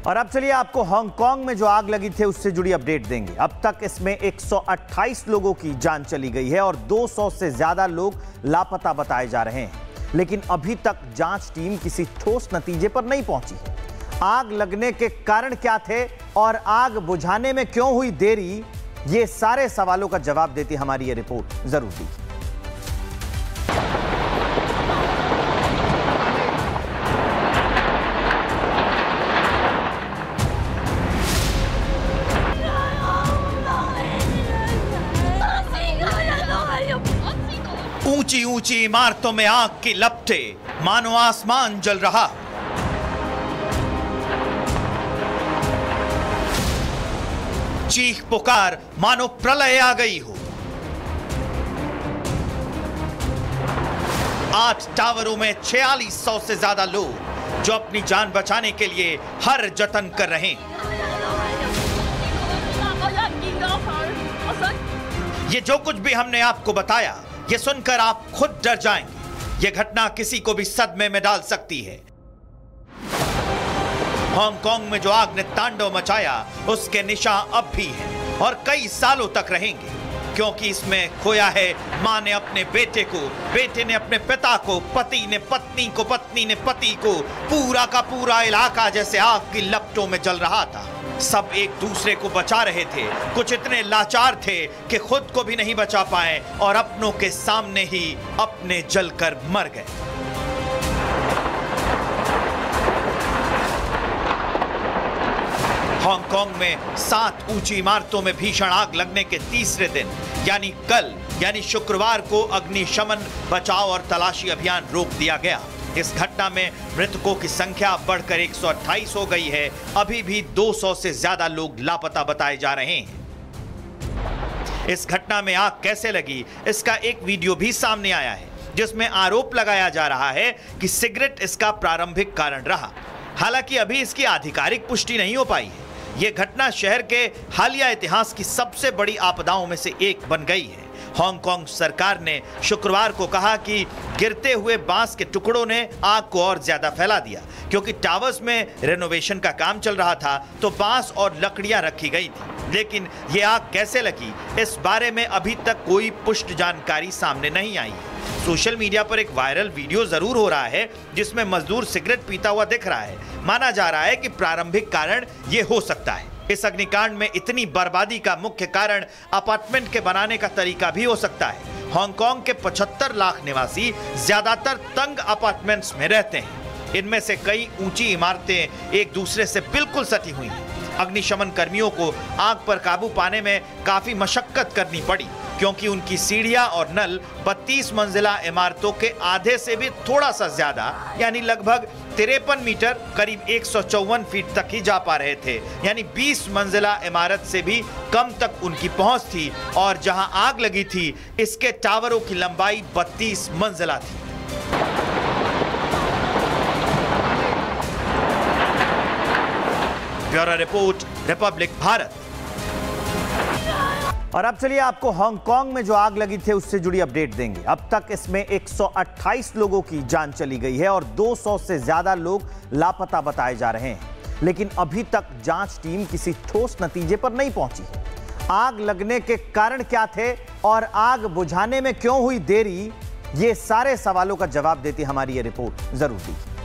और अब चलिए आपको हांगकांग में जो आग लगी थी उससे जुड़ी अपडेट देंगे। अब तक इसमें 128 लोगों की जान चली गई है और 200 से ज्यादा लोग लापता बताए जा रहे हैं, लेकिन अभी तक जांच टीम किसी ठोस नतीजे पर नहीं पहुंची है। आग लगने के कारण क्या थे और आग बुझाने में क्यों हुई देरी, ये सारे सवालों का जवाब देती हमारी ये रिपोर्ट। जरूर देखिए। ऊंची ऊंची इमारतों में आग की लपटें, मानो आसमान जल रहा। चीख पुकार मानो प्रलय आ गई हो। 8 टावरों में 4600 से ज्यादा लोग जो अपनी जान बचाने के लिए हर जतन कर रहे हैं। ये जो कुछ भी हमने आपको बताया, ये सुनकर आप खुद डर जाएंगे। ये घटना किसी को भी सदमे में डाल सकती है। हांगकांग में जो आग ने तांडव मचाया, उसके निशान अब भी हैं और कई सालों तक रहेंगे, क्योंकि इसमें खोया है मां ने अपने बेटे को, बेटे ने अपने पिता को, पति ने पत्नी को, पत्नी ने पति को। पूरा का पूरा इलाका जैसे आग की लपटों में जल रहा था। सब एक दूसरे को बचा रहे थे। कुछ इतने लाचार थे कि खुद को भी नहीं बचा पाए और अपनों के सामने ही अपने जलकर मर गए। हांगकांग में 7 ऊंची इमारतों में भीषण आग लगने के तीसरे दिन यानी कल यानी शुक्रवार को अग्निशमन, बचाव और तलाशी अभियान रोक दिया गया। इस घटना में मृतकों की संख्या बढ़कर 128 हो गई है। अभी भी 200 से ज्यादा लोग लापता बताए जा रहे हैं। इस घटना में आग कैसे लगी, इसका एक वीडियो भी सामने आया है, जिसमें आरोप लगाया जा रहा है कि सिगरेट इसका प्रारंभिक कारण रहा। हालांकि अभी इसकी आधिकारिक पुष्टि नहीं हो पाई है। यह घटना शहर के हालिया इतिहास की सबसे बड़ी आपदाओं में से एक बन गई है। हांगकांग सरकार ने शुक्रवार को कहा कि गिरते हुए बांस के टुकड़ों ने आग को और ज्यादा फैला दिया, क्योंकि टावर्स में रेनोवेशन का काम चल रहा था तो बांस और लकड़ियां रखी गई थी। लेकिन यह आग कैसे लगी, इस बारे में अभी तक कोई पुष्ट जानकारी सामने नहीं आई है। सोशल मीडिया पर एक वायरल वीडियो जरूर हो रहा है, जिसमें मजदूर सिगरेट पीता हुआ दिख रहा है। माना जा रहा है कि प्रारंभिक कारण यह हो सकता है। इस अग्निकांड में इतनी बर्बादी का मुख्य कारण अपार्टमेंट के बनाने का तरीका भी हो सकता है। हांगकांग के 75 लाख निवासी ज्यादातर तंग अपार्टमेंट्स में रहते हैं। इनमें से कई ऊंची इमारतें एक दूसरे से बिल्कुल सटी हुई हैं। अग्निशमन कर्मियों को आग पर काबू पाने में काफी मशक्कत करनी पड़ी, क्योंकि उनकी सीढ़ियां और नल 32 मंजिला इमारतों के आधे से भी थोड़ा सा ज्यादा यानी लगभग 53 मीटर करीब 154 फीट तक ही जा पा रहे थे। यानी 20 मंजिला इमारत से भी कम तक उनकी पहुंच थी और जहां आग लगी थी इसके टावरों की लंबाई 32 मंजिला थी। Bureau report, Republic Bharat. और अब चलिए आपको हांगकांग में जो आग लगी थी उससे जुड़ी अपडेट देंगे। अब तक इसमें 128 लोगों की जान चली गई है और 200 से ज्यादा लोग लापता बताए जा रहे हैं, लेकिन अभी तक जांच टीम किसी ठोस नतीजे पर नहीं पहुंची है। आग लगने के कारण क्या थे और आग बुझाने में क्यों हुई देरी, ये सारे सवालों का जवाब देती हमारी ये रिपोर्ट। जरूर देखिए।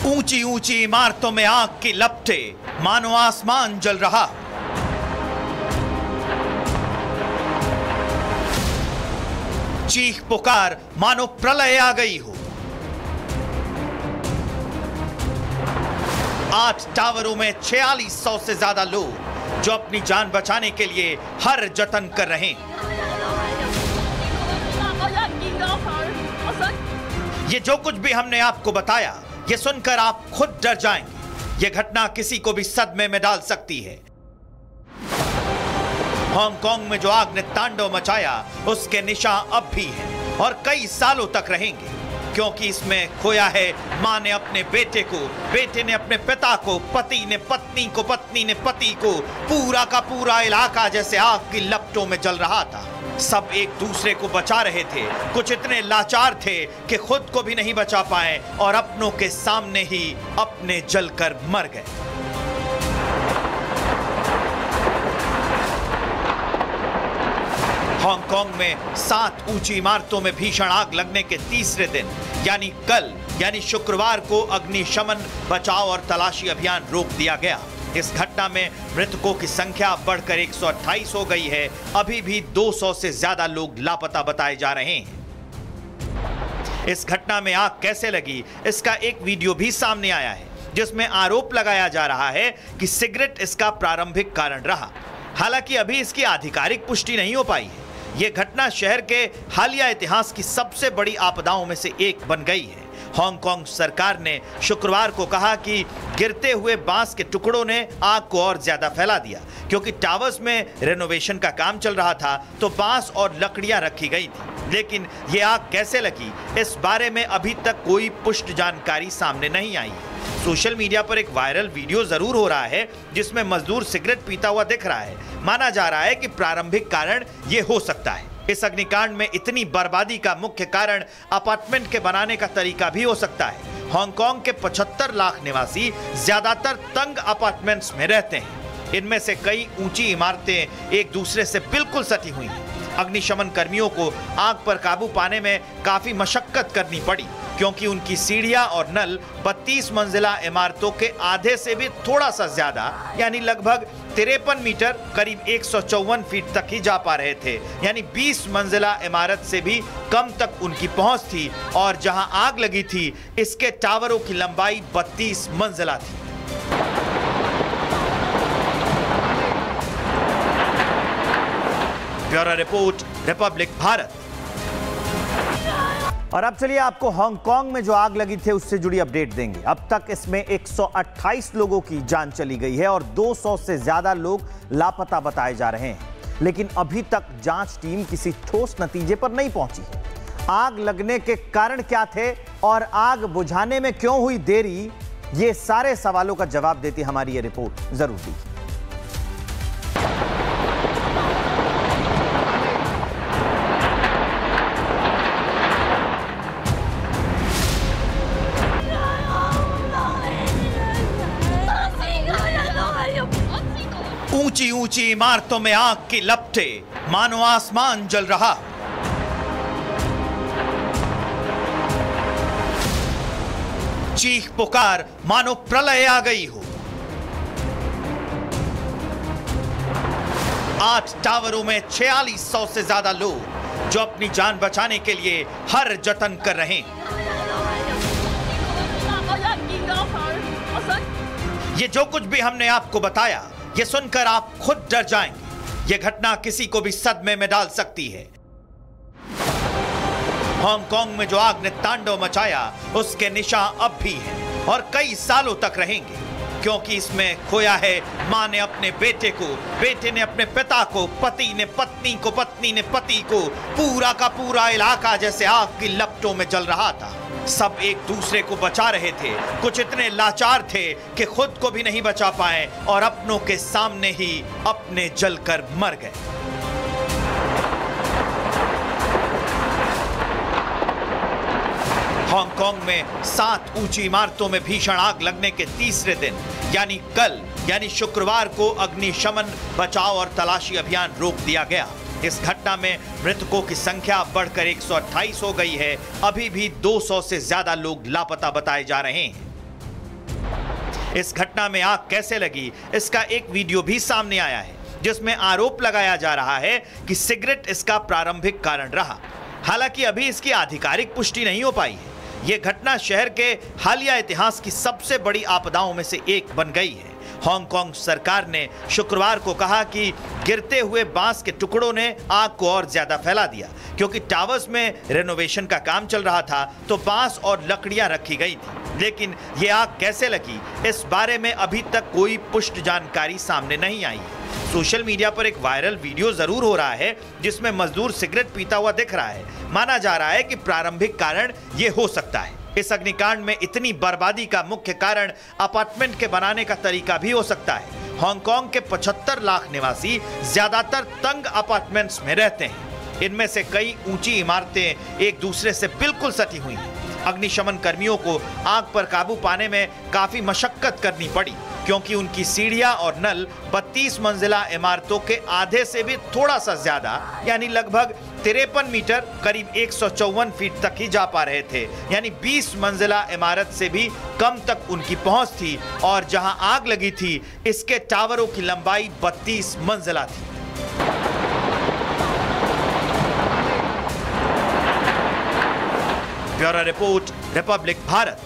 ऊंची ऊंची इमारतों में आग की लपटें, मानो आसमान जल रहा। चीख पुकार मानो प्रलय आ गई हो। 8 टावरों में 4600 से ज्यादा लोग जो अपनी जान बचाने के लिए हर जतन कर रहे हैं। ये जो कुछ भी हमने आपको बताया, ये सुनकर आप खुद डर जाएंगे। यह घटना किसी को भी सदमे में डाल सकती है। हांगकांग में जो आग ने तांडव मचाया, उसके निशान अब भी हैं और कई सालों तक रहेंगे, क्योंकि इसमें खोया है मां ने अपने बेटे को, बेटे ने अपने पिता को, पति ने पत्नी को, पत्नी ने पति को। पूरा का पूरा इलाका जैसे आग की लपटों में जल रहा था। सब एक दूसरे को बचा रहे थे। कुछ इतने लाचार थे कि खुद को भी नहीं बचा पाए और अपनों के सामने ही अपने जलकर मर गए। हांगकांग में 7 ऊंची इमारतों में भीषण आग लगने के तीसरे दिन यानी कल यानी शुक्रवार को अग्निशमन, बचाव और तलाशी अभियान रोक दिया गया। इस घटना में मृतकों की संख्या बढ़कर 128 हो गई है। अभी भी 200 से ज्यादा लोग लापता बताए जा रहे हैं। इस घटना में आग कैसे लगी, इसका एक वीडियो भी सामने आया है, जिसमें आरोप लगाया जा रहा है कि सिगरेट इसका प्रारंभिक कारण रहा। हालांकि अभी इसकी आधिकारिक पुष्टि नहीं हो पाई है। यह घटना शहर के हालिया इतिहास की सबसे बड़ी आपदाओं में से एक बन गई है। हांगकांग सरकार ने शुक्रवार को कहा कि गिरते हुए बांस के टुकड़ों ने आग को और ज्यादा फैला दिया। क्योंकि टावर्स में रेनोवेशन का काम चल रहा था तो बांस और लकड़ियां रखी गई थी। लेकिन यह आग कैसे लगी, इस बारे में अभी तक कोई पुष्ट जानकारी सामने नहीं आई है। सोशल मीडिया पर एक वायरल वीडियो जरूर हो रहा है जिसमें मजदूर सिगरेट पीता हुआ दिख रहा है। माना जा रहा है कि प्रारंभिक कारण यह हो सकता है। इस अग्निकांड में इतनी बर्बादी का मुख्य कारण अपार्टमेंट के बनाने का तरीका भी हो सकता है। हांगकांग के 75 लाख निवासी ज्यादातर तंग अपार्टमेंट्स में रहते हैं। इनमें से कई ऊंची इमारतें एक दूसरे से बिल्कुल सटी हुई हैं। अग्निशमन कर्मियों को आग पर काबू पाने में काफी मशक्कत करनी पड़ी, क्योंकि उनकी सीढ़ियां और नल 32 मंजिला इमारतों के आधे से भी थोड़ा सा ज्यादा यानी लगभग 53 मीटर करीब 154 फीट तक ही जा पा रहे थे। यानी 20 मंजिला इमारत से भी कम तक उनकी पहुंच थी। और जहां आग लगी थी इसके टावरों की लंबाई 32 मंजिला थी। Bureau report, Republic Bharat. और अब चलिए आपको हांगकांग में जो आग लगी थी उससे जुड़ी अपडेट देंगे। अब तक इसमें 128 लोगों की जान चली गई है और 200 से ज्यादा लोग लापता बताए जा रहे हैं। लेकिन अभी तक जांच टीम किसी ठोस नतीजे पर नहीं पहुंची है। आग लगने के कारण क्या थे और आग बुझाने में क्यों हुई देरी, ये सारे सवालों का जवाब देती हमारी ये रिपोर्ट। जरूर देखिए। ऊंची ऊंची इमारतों में आग की लपटें, मानो आसमान जल रहा। चीख पुकार मानो प्रलय आ गई हो। 8 टावरों में 4600 से ज्यादा लोग जो अपनी जान बचाने के लिए हर जतन कर रहे हैं। ये जो कुछ भी हमने आपको बताया, ये सुनकर आप खुद डर जाएंगे। ये घटना किसी को भी सदमे में डाल सकती है। हांगकांग में जो आग ने तांडव मचाया उसके निशान अब भी हैं और कई सालों तक रहेंगे। क्योंकि इसमें खोया है मां ने अपने बेटे को, बेटे ने अपने पिता को, पति ने पत्नी को, पत्नी ने पति को। पूरा का पूरा इलाका जैसे आग की लपटों में जल रहा था। सब एक दूसरे को बचा रहे थे। कुछ इतने लाचार थे कि खुद को भी नहीं बचा पाए और अपनों के सामने ही अपने जलकर मर गए। हांगकांग में 7 ऊंची इमारतों में भीषण आग लगने के तीसरे दिन यानी कल यानी शुक्रवार को अग्निशमन, बचाव और तलाशी अभियान रोक दिया गया। इस घटना में मृतकों की संख्या बढ़कर 128 हो गई है। अभी भी 200 से ज्यादा लोग लापता बताए जा रहे हैं। इस घटना में आग कैसे लगी, इसका एक वीडियो भी सामने आया है, जिसमें आरोप लगाया जा रहा है कि सिगरेट इसका प्रारंभिक कारण रहा। हालांकि अभी इसकी आधिकारिक पुष्टि नहीं हो पाई है। यह घटना शहर के हालिया इतिहास की सबसे बड़ी आपदाओं में से एक बन गई है। हांगकांग सरकार ने शुक्रवार को कहा कि गिरते हुए बांस के टुकड़ों ने आग को और ज्यादा फैला दिया। क्योंकि टावर्स में रेनोवेशन का काम चल रहा था तो बांस और लकड़ियां रखी गई थी। लेकिन ये आग कैसे लगी, इस बारे में अभी तक कोई पुष्ट जानकारी सामने नहीं आई। सोशल मीडिया पर एक वायरल वीडियो जरूर हो रहा है जिसमें मजदूर सिगरेट पीता हुआ दिख रहा है। माना जा रहा है कि प्रारंभिक कारण ये हो सकता है। इस अग्निकांड में इतनी बर्बादी का मुख्य कारण अपार्टमेंट के बनाने का तरीका भी हो सकता है। हांगकांग के 75 लाख निवासी ज्यादातर तंग अपार्टमेंट्स में रहते हैं। इनमें से कई ऊंची इमारतें एक दूसरे से बिल्कुल सटी हुई हैं। अग्निशमन कर्मियों को आग पर काबू पाने में काफी मशक्कत करनी पड़ी, क्योंकि उनकी सीढ़ियां और नल 32 मंजिला इमारतों के आधे से भी थोड़ा सा ज्यादा यानी लगभग 53 मीटर करीब 154 फीट तक ही जा पा रहे थे। यानी 20 मंजिला इमारत से भी कम तक उनकी पहुंच थी और जहां आग लगी थी इसके टावरों की लंबाई 32 मंजिला थी। Bureau report, Republic Bharat.